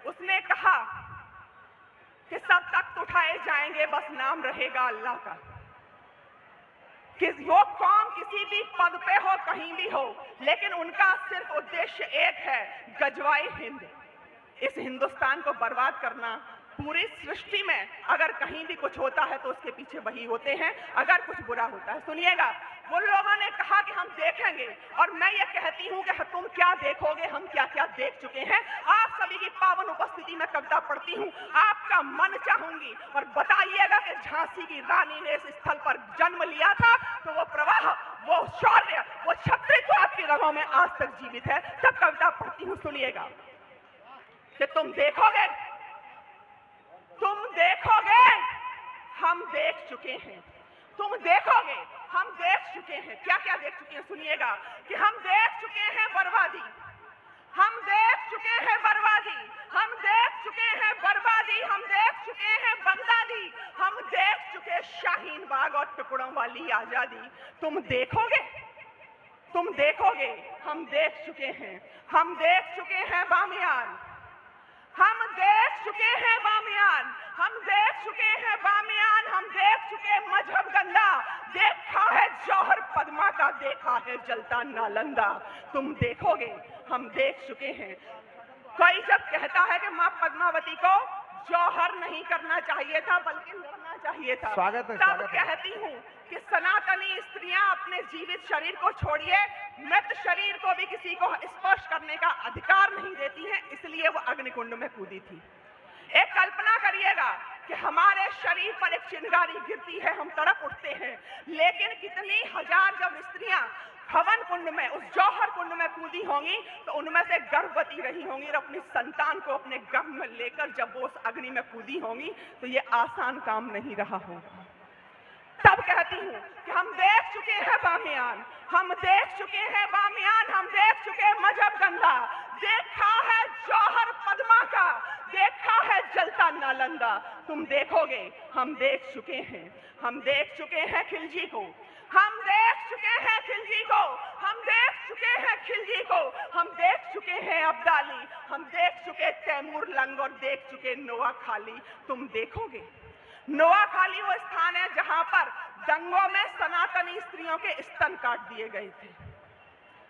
उसने कहा कि सब तख्त उठाए जाएंगे, बस नाम रहेगा अल्लाह का। कि वो कौम किसी भी पद पे हो, कहीं भी हो, लेकिन उनका सिर्फ उद्देश्य एक है, गजवाए हिंद, इस हिंदुस्तान को बर्बाद करना। पूरी सृष्टि में अगर कहीं भी कुछ होता है तो उसके पीछे वही होते हैं, अगर कुछ बुरा होता है। सुनिएगा, वो लोगों ने कहा कि हम देखेंगे, और मैं ये कहती हूं कि तुम क्या देखोगे, हम क्या क्या देख चुके हैं। आप सभी की पावन उपस्थिति में कविता पढ़ती हूं, आपका मन चाहूंगी, और बताइएगा कि झांसी की रानी ने इस स्थल पर जन्म लिया था, तो वो प्रवाह, वो शौर्य, वो क्षत्रित्व आपकी रगों में आज तक जीवित है। जब कविता पढ़ती हूं सुनिएगा कि तुम देखोगे, हम देख चुके हैं। तुम देखोगे, हम देख चुके हैं। क्या क्या देख चुके हैं सुनिएगा, कि हम देख चुके हैं बर्बादी, हम देख चुके हैं बर्बादी, हम देख चुके हैं बर्बादी, हम देख चुके हैं बगदादी, हम देख चुके शाहीन बाग और टुकड़ों वाली आजादी। तुम देखोगे, तुम देखोगे, हम देख चुके हैं, हम देख चुके हैं बामियान, हम देख चुके हैं बामियान, हम देख चुके हैं बामियान, हम देख चुके मजहब गंदा, देखा है जौहर पद्मा का, देखा है जलता नालंदा। तुम देखोगे, हम देख चुके हैं। कोई जब कहता है कि मां पद्मावती को जौहर नहीं करना चाहिए था बल्कि लड़ना चाहिए था, तब कहती हूं कि सनातनी स्त्रियां अपने जीवित शरीर को छोड़िए, मृत शरीर को भी किसी को स्पर्श करने का अधिकार नहीं देती हैं, इसलिए वो अग्निकुंड में कूदी थी। एक कल्पना करिएगा कि हमारे शरीर पर एक चिंगारी गिरती है, हम तड़प उठते हैं, लेकिन कितनी हजार जब स्त्रियां हवन कुंड में, उस जौहर कुंड में कूदी होंगी, तो उनमें से गर्भवती रही होंगी और अपनी संतान को अपने गर्भ में लेकर जब वो उस अग्नि में कूदी होंगी, तो ये आसान काम नहीं रहा होगा। तब कहती हूँ कि हम देख चुके हैं बामियान, हम देख चुके हैं बामियान, हम देख चुके हैं मजहब गंदा, देखा है जौहर पद्मा का, देखा है जलता नालंदा। तुम देखोगे, हम देख चुके हैं, हम देख चुके हैं खिलजी को, हम देख चुके हैं खिलजी को, हम देख चुके हैं खिलजी को, हम देख चुके हैं अब्दाली, हम देख चुके तैमूर लंग और देख चुके नोआखाली। तुम देखोगे, नोआखाली वो स्थान है जहां पर दंगों में सनातनी स्त्रियों के स्तन काट दिए गए थे।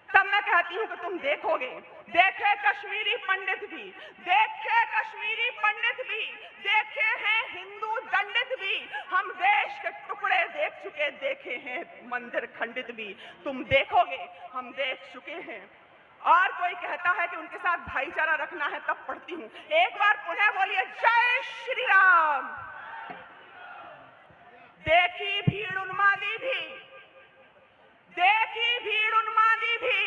तब मैं कहती हूं कि तुम देखोगे, देखे कश्मीरी पंडित भी, देखे कश्मीरी पंडित भी, देखे हैं हिंदू दंडित भी, हम देश के टुकड़े देख चुके, देखे हैं मंदिर खंडित भी। तुम देखोगे, हम देख चुके हैं। और कोई कहता है कि उनके साथ भाईचारा रखना है, तब पढ़ती हूं, एक बार पुनः बोलिए जय श्री राम। देखी भीड़ उन्मादी भी, देखी भीड़ उन्मादी भी,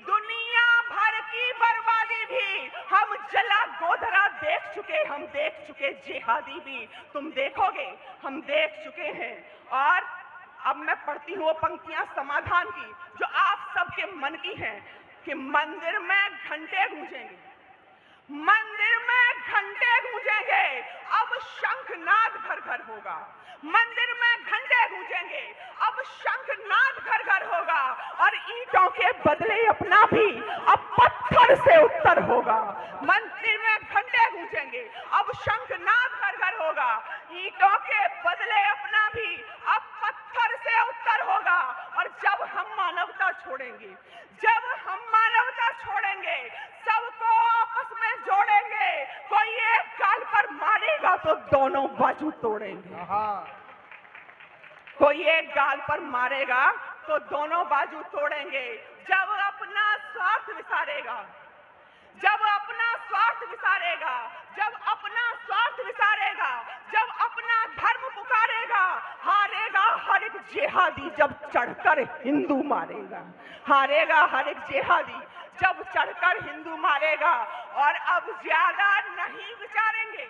दुनिया भर की बर्बादी भी, हम जला गोधरा देख चुके, हम देख चुके जिहादी भी। तुम देखोगे, हम देख चुके हैं। और अब मैं पढ़ती हूँ वो पंक्तियां समाधान की जो आप सबके मन की हैं, कि मंदिर में घंटे गूंजेंगे, मंदिर में घंटे गूंजेंगे, अब शंखनाद घर घर होगा, मंदिर में घंटे गूंजेंगे, अब शंखनाद घर घर होगा, और ईंटों के बदले अपना भी अब पत्थर से उत्तर होगा। मंदिर में घंटे गूंजेंगे, अब शंखनाद घर घर होगा, ईंटों के बदले अपना भी अब पत्थर से उत्तर होगा। और जब हम मानवता छोड़ेंगे, जब हम मानवता छोड़ेंगे, सबको आपस में जोड़ेंगे, कोई एक गाल पर मारेगा तो दोनों बाजू तोड़ेंगे, कोई एक गाल पर मारेगा तो दोनों बाजू तोड़ेंगे। जब अपना स्वार्थ विसारेगा, जब अपना स्वार्थ विसारेगा, जब अपना स्वार्थ विसारेगा, जब अपना धर्म पुकारेगा, हारेगा हर एक जिहादी जब चढ़कर हिंदू मारेगा, हारेगा हर एक जिहादी जब चढ़कर हिंदू मारेगा। और अब ज्यादा नहीं विचारेंगे,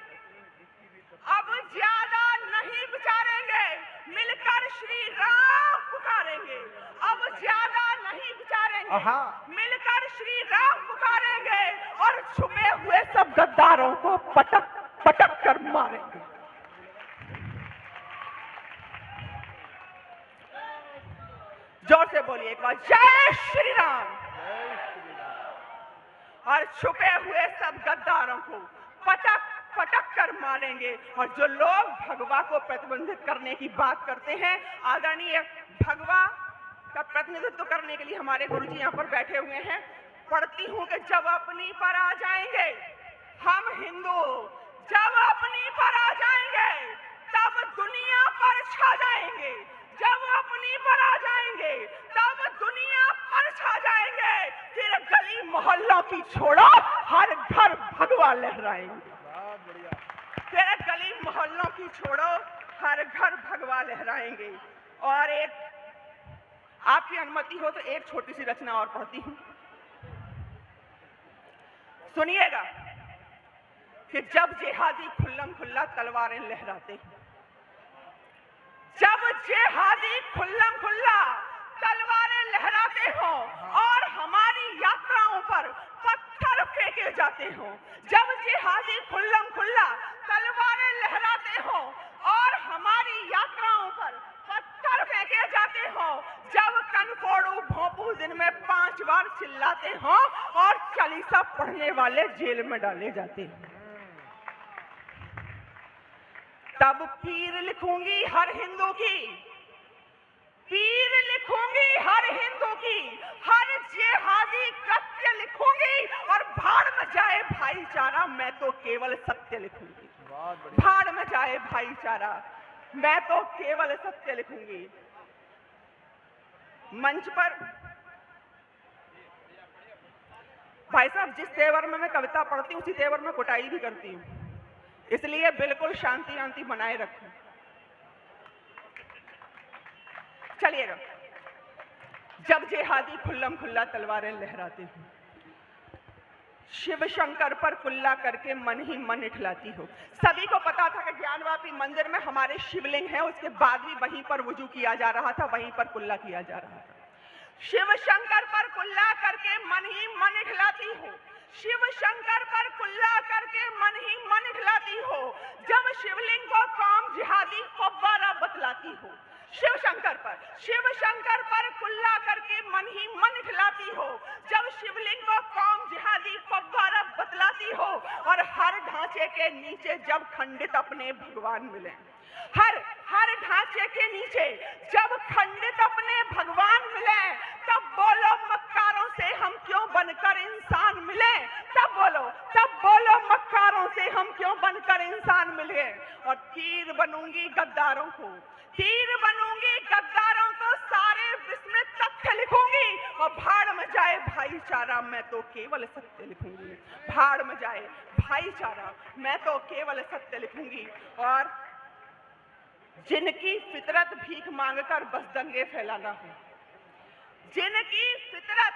अब ज्यादा नहीं विचारेंगे, मिलकर श्री राम पुकारेंगे, अब ज्यादा नहीं विचारेंगे, मिलकर श्री राम पुकारेंगे, और छुपे हुए सब गद्दारों को पटक पटक कर मारेंगे। जोर से बोलिए एक बार, जय श्री राम। और छुपे हुए सब गद्दारों को पटक पटक कर मारेंगे। और जो लोग भगवा को प्रतिबंधित करने की बात करते हैं, आदरणीय भगवा का प्रतिनिधित्व करने के लिए हमारे गुरुजी यहाँ पर बैठे हुए हैं। पढ़ती हूँ कि जब अपनी पर आ जाएंगे हम हिंदू, जब अपनी पर आ जाएंगे तब दुनिया पर छा जाएंगे, जब अपनी पर आ जाएंगे तब दुनिया पर छा जाएंगे। फिर गली मोहल्लों की छोड़ो, हर घर भगवा लहराएंगे। फिर गली मोहल्लों की छोड़ो, हर घर भगवा लहराएंगे। और एक आपकी अनुमति हो तो एक छोटी सी रचना और पढ़ती हूं, सुनिएगा कि जब जिहादी खुल्लम खुल्ला तलवारें लहराते हैं, जब जिहादी खुल्लम खुल्ला तलवारें लहराते हो और हमारी यात्राओं पर पत्थर फेंके जाते हो, जब जिहादी खुल्लम खुल्ला तलवारें लहराते हो और हमारी यात्राओं पर पत्थर फेंके जाते हो, जब कनकोड़ू भोंपू दिन में 5 बार चिल्लाते हो और चालीसा पढ़ने वाले जेल में डाले जाते हैं, तब पीर लिखूंगी हर हिंदू की, पीर लिखूंगी हर हिंदू की, हर जिहादी कृत्य लिखूंगी और भाड़ में जाए भाईचारा, मैं तो केवल सत्य लिखूंगी। भाड़ में जाए भाईचारा, मैं तो केवल सत्य लिखूंगी। मंच पर भाई साहब जिस तेवर में मैं कविता पढ़ती हूँ उसी तेवर में कुटाई भी करती हूँ, इसलिए बिल्कुल शांति शांति बनाए रखें। चलिएगा, जब जिहादी खुल्लम खुल्ला तलवारें लहराते हैं, शिव शंकर पर कुल्ला करके मन ही मन इठलाती हो। सभी को पता था कि ज्ञानवापी मंदिर में हमारे शिवलिंग है, उसके बाद भी वहीं पर वुजू किया जा रहा था, वहीं पर कुल्ला किया जा रहा था। शिव शंकर पर कुल्ला करके मन ही मन इठलाती हो, शिव शंकर पर कुल्ला करके मन ही मन इठलाती हो। जब शिवलिंग को कौम जिहादी फव्वारा बतलाती हो, शिव शंकर पर कुल्ला करके मन ही मन इठलाती हो। जब शिवलिंग को कौम जिहादी फव्वारा बतलाती हो और हर ढांचे के नीचे जब खंडित अपने भगवान मिले, हर ढांचे के नीचे जब खंडित अपने भगवान मिले, तब बोलो मक्कारों से हम क्यों बनकर इंसान मिले, तब बोलो मक्कारों से हम क्यों बनकर इंसान मिले। और तीर बनूंगी गद्दारों को, तीर बनूंगी गद्दारों को, सारे विस्मृत तथ्य लिखूंगी और भाड़ में जाए भाईचारा, मैं तो केवल सत्य लिखूंगी। भाड़ में जाए भाईचारा, मैं तो केवल सत्य लिखूंगी। और जिनकी फितरत भीख मांगकर बस दंगे फैलाना हो, जिनकी फितरत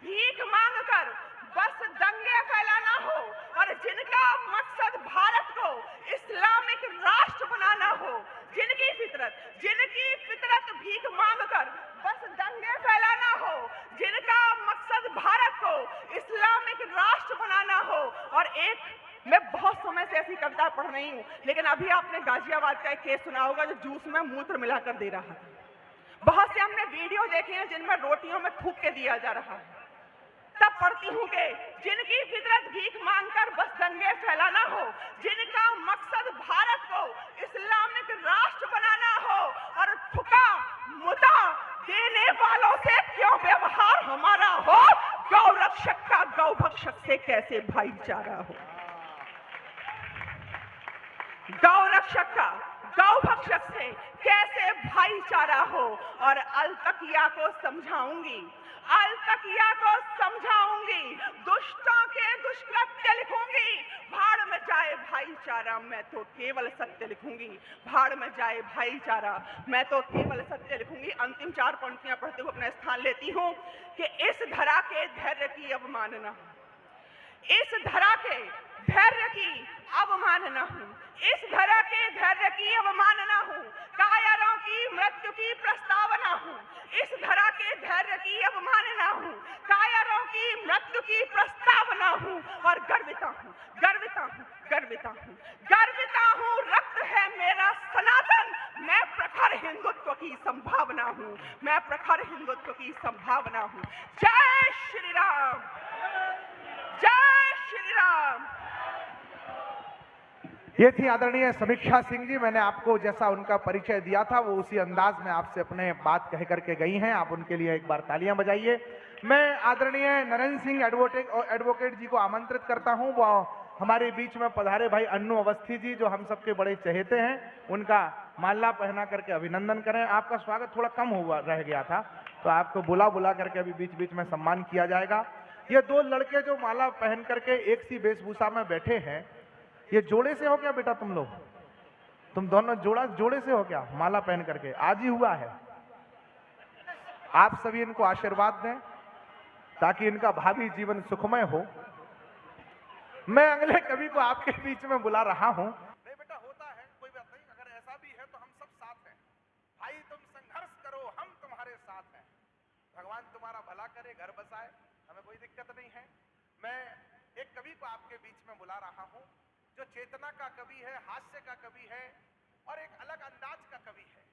भीख मांगकर बस दंगे फैलाना हो और जिनका मकसद भारत को इस्लामिक राष्ट्र बनाना हो, जिनकी फितरत भीख मांगकर बस दंगे फैलाना हो, जिनका मकसद भारत को इस्लामिक राष्ट्र बनाना हो। और एक मैं बहुत समय से ऐसी कविता पढ़ रही हूँ, लेकिन अभी आपने गाजियाबाद का एक केस सुना होगा जो जूस में मूत्र मिलाकर दे रहा था। बहुत से हमने वीडियो देखे हैं जिनमें रोटियों में थूक के दिया जा रहा है। तब पढ़ती हूँ कि जिनकी फितरत भीख मांगकर बस दंगे फैलाना हो, जिनका मकसद भारत को इस्लामिक राष्ट्र बनाना हो और थुका मुदा देने वालों से क्यों व्यवहार हमारा हो, गौरक्षक का गौभक्षक से कैसे भाईचारा हो, गौरक्षक का गौभक्षक से कैसे भाईचारा हो। और अलतकिया को समझाऊंगी, अलतकिया को समझाऊंगी, दुष्टों के दुष्कृत्य लिखूंगी। भाड़ में जाए भाईचारा, मैं तो केवल सत्य लिखूंगी। भाड़ में जाए भाईचारा, मैं तो केवल सत्य लिखूंगी। अंतिम 4 पंक्तियां पढ़ते हुए अपना स्थान लेती हूं कि इस धरा के धैर्य की अवमानना, इस धरा के धैर्य की अवमानना हूं, इस धरा के धैर्य की अवमानना हूं, कायरों की मृत्यु की प्रस्तावना हूं, इस धरा के धैर्य की अवमानना हूं, कायरों की मृत्यु की प्रस्तावना हूं। और गर्विता हूं, गर्विता हूं, गर्विता हूं, गर्विता हूं, रक्त है मेरा सनातन, मैं प्रखर हिंदुत्व की संभावना हूं, मैं प्रखर हिंदुत्व की संभावना हूं। जय श्री राम, जय श्री राम। ये थी आदरणीय समीक्षा सिंह जी। मैंने आपको जैसा उनका परिचय दिया था वो उसी अंदाज में आपसे अपने बात कह करके गई हैं। आप उनके लिए एक बार तालियां बजाइए। मैं आदरणीय नरेंद्र सिंह एडवोकेट जी को आमंत्रित करता हूं। वो हमारे बीच में पधारे भाई अन्नू अवस्थी जी जो हम सबके बड़े चहेते हैं, उनका माला पहना करके अभिनंदन करें। आपका स्वागत थोड़ा कम हुआ रह गया था तो आपको बुला करके अभी बीच बीच में सम्मान किया जाएगा। ये दो लड़के जो माला पहन करके एक सी वेशभूषा में बैठे हैं, ये जोड़े से हो क्या बेटा? तुम दोनों जोड़े से हो क्या? माला पहन करके आज ही हुआ है। आप सभी इनको आशीर्वाद दें ताकि इनका भावी जीवन सुखमय हो। मैं अगले कवि को आपके बीच में बुला रहा हूं। नहीं बेटा, होता है, कोई बात नहीं। अगर ऐसा भी है तो हम सब साथ हैं भाई। तुम संघर्ष करो, हम तुम्हारे साथ हैं। भगवान तुम्हारा भला करे, घर बसाए, हमें कोई दिक्कत नहीं है। मैं एक कवि को आपके बीच में बुला रहा हूं जो चेतना का कवि है, हास्य का कवि है और एक अलग अंदाज का कवि है।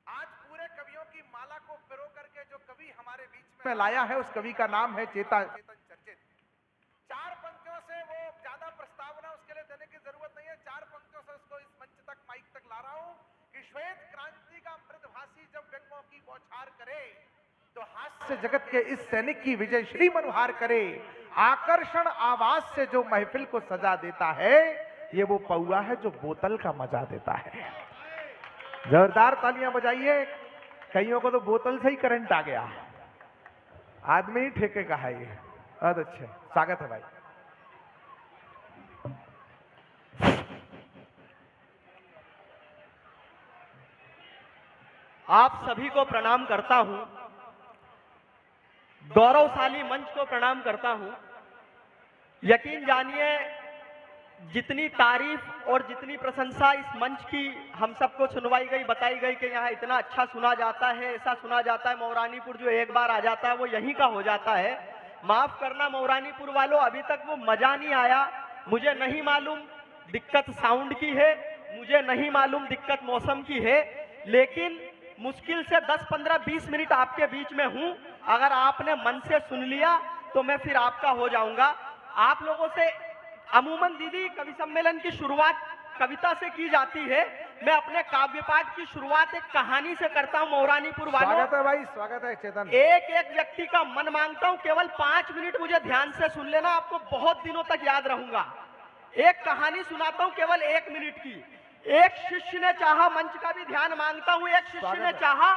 आज पूरे कवियों की माला को पिरो करके जो कवि हमारे बीच में लाया है उस कवि का नाम है चेतन चर्चित। चार पंक्तियों से, वो ज्यादा प्रस्तावना उसके लिए देने की जरूरत नहीं है, चार पंक्तियों से उसको इस मंच तक, माइक तक ला रहा हूं कि श्वेत क्रांति का मृदभाषी जब व्यंग्यों की बौछार करे तो हास्य जगत के इस सैनिक की विजय श्री मनोहार करे। आकर्षण आवाज से जो महफिल को सजा देता है, ये वो पौआ है जो बोतल का मजा देता है। जोरदार तालियां बजाइए। कईयों को तो बोतल से ही करंट आ गया। आदमी ही ठेके का है ये। बहुत अच्छे, स्वागत है भाई। आप सभी को प्रणाम करता हूं, गौरवशाली मंच को प्रणाम करता हूं। यकीन जानिए, जितनी तारीफ और जितनी प्रशंसा इस मंच की हम सबको सुनवाई गई, बताई गई कि यहाँ इतना अच्छा सुना जाता है, ऐसा सुना जाता है, मौरानीपुर जो एक बार आ जाता है वो यहीं का हो जाता है। माफ करना मौरानीपुर वालों, अभी तक वो मजा नहीं आया। मुझे नहीं मालूम दिक्कत साउंड की है, मुझे नहीं मालूम दिक्कत मौसम की है, लेकिन मुश्किल से 10, 15, 20 मिनट आपके बीच में हूं। अगर आपने मन से सुन लिया तो मैं फिर आपका हो जाऊंगा। आप लोगों से अमूमन दीदी कवि सम्मेलन की शुरुआत कविता से की जाती है। मैं अपने काव्य पाठ की शुरुआत एक कहानी से करता हूं। मौरानीपुर वालों, स्वागत है भाई, स्वागत है चेतन। एक एक व्यक्ति का मन मांगता हूं केवल 5 मिनट मुझे ध्यान से सुन लेना, आपको बहुत दिनों तक याद रहूंगा। एक कहानी सुनाता हूं केवल 1 मिनट की। एक शिष्य ने चाहा, मंच का भी ध्यान मांगता हूं, एक शिष्य ने चाहा